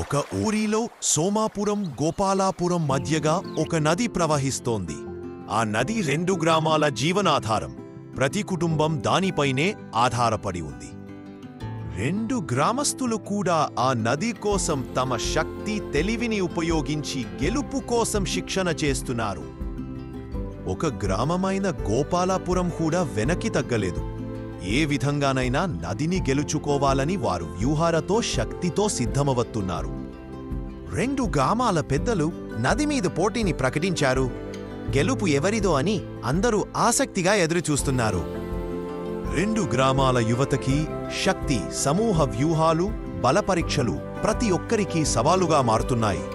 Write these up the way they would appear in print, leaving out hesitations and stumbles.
ఒక ఊరిలో సోమాపురం గోపాలాపురం మధ్యగా ఒక నది ప్రవహిస్తోంది. ఆ నది 2 గ్రామాల జీవనాధారం. ప్రతి కుటుంబం దానిపైనే ఆధారపడి ఉంది. 2 గ్రామస్తులు కూడా ఆ నది కోసం తమ శక్తి తెలివిని ఉపయోగించి గెలుపు కోసం శిక్షణ చేస్తున్నారు. ఒక గ్రామమైన గోపాలాపురం కూడా వెనక్కి తగ్గలేదు. ఏ విధంగానైనా నదిని గెలుచుకోవాలని వారు వ్యూహాలతో శక్తితో సిద్ధమవుతున్నారు. 2 గ్రామాల పెద్దలు నది మీద పోటీని ప్రకటించారు. గెలుపు ఎవరిదో అని అందరూ ఆసక్తిగా ఎదురుచూస్తున్నారు. 2 గ్రామాల యువతకి శక్తి, సమూహ వ్యూహాలు, బలపరీక్షలు ప్రతి ఒక్కరికి సవాలుగా మారుతున్నాయి.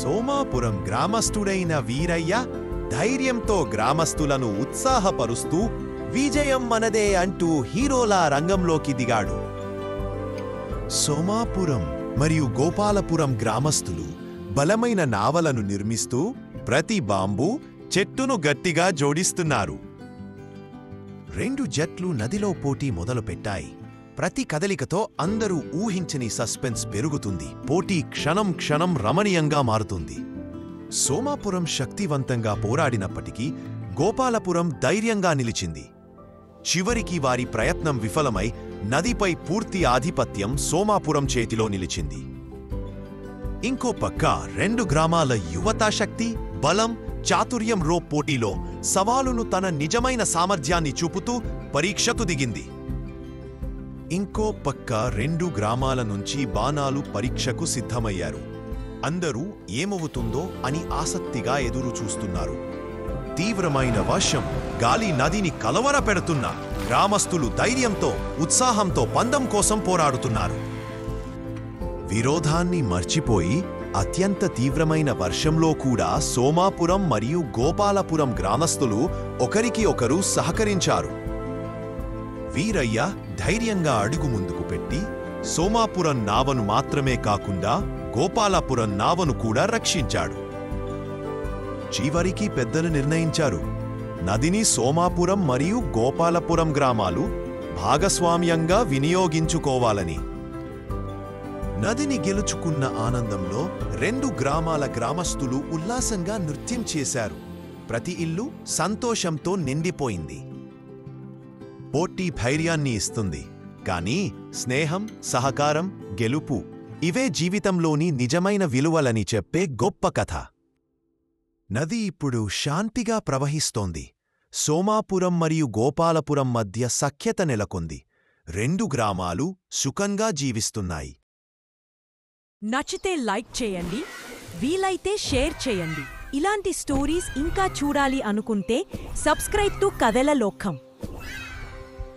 సోమాపురం గ్రామస్థుడైన వీరయ్య ధైర్యంతో గ్రామస్తులను ఉత్సాహపరుస్తూ విజయం మనదే అంటూ హీరోలా రంగంలోకి దిగాడు. సోమాపురం మరియు గోపాలపురం గ్రామస్తులు బలమైన నావలను నిర్మిస్తూ ప్రతి బాంబు చెట్టును గట్టిగా జోడిస్తున్నారు. 2 జట్లు నదిలో పోటీ మొదలుపెట్టాయి. ప్రతి కదలికతో అందరూ ఊహించని సస్పెన్స్ పెరుగుతుంది. పోటీ క్షణం క్షణం రమణీయంగా మారుతుంది. సోమాపురం శక్తివంతంగా పోరాడినప్పటికీ గోపాలపురం ధైర్యంగా నిలిచింది. చివరికి వారి ప్రయత్నం విఫలమై నదిపై పూర్తి ఆధిపత్యం సోమాపురం చేతిలో నిలిచింది. ఇంకో పక్క 2 గ్రామాల యువతా శక్తి, బలం, చాతుర్యం పోటీలో సవాలును తన నిజమైన సామర్థ్యాన్ని చూపుతూ పరీక్షకు దిగింది. ఇంకో పక్క 2 గ్రామాల నుంచి బాణాలు పరీక్షకు సిద్ధమయ్యారు. అందరూ ఏమవుతుందో అని ఆసక్తిగా ఎదురు చూస్తున్నారు. తీవ్రమైన వర్షం, గాలి నదిని కలవరపెడుతున్నా గ్రామస్తులు ధైర్యంతో, ఉత్సాహంతో పందెం కోసం పోరాడుతున్నారు. విరోధాన్ని మర్చిపోయి అత్యంత తీవ్రమైన వర్షంలో కూడా సోమాపురం మరియు గోపాలపురం గ్రామస్తులు ఒకరికి ఒకరు సహకరించారు. వీరయ్య ధైర్యంగా అడుగు ముందుకు పెట్టి సోమాపురం నావను మాత్రమే కాకుండా గోపాలపురం నావను కూడా రక్షించాడు. చివరికి పెద్దలు నిర్ణయించారు, నదిని సోమాపురం మరియు గోపాలపురం గ్రామాలు భాగస్వామ్యంగా వినియోగించుకోవాలని. నదిని గెలుచుకున్న ఆనందంలో 2 గ్రామాల గ్రామస్తులు ఉల్లాసంగా నృత్యం చేశారు. ప్రతి ఇల్లు సంతోషంతో నిండిపోయింది. పోటీ ధైర్యాన్ని ఇస్తుంది, కానీ స్నేహం, సహకారం, గెలుపు ఇవే జీవితంలోని నిజమైన విలువలని చెప్పే గొప్ప కథ. నది ఇప్పుడు శాంతిగా ప్రవహిస్తోంది. సోమాపురం మరియు గోపాలపురం మధ్య సఖ్యత నెలకొంది. 2 గ్రామాలు సుఖంగా జీవిస్తున్నాయి. నచ్చితే లైక్ చేయండి, వీలైతే షేర్ చేయండి. ఇలాంటి స్టోరీస్ ఇంకా చూడాలి అనుకుంటే సబ్స్క్రైబ్ టు కథల లోకం.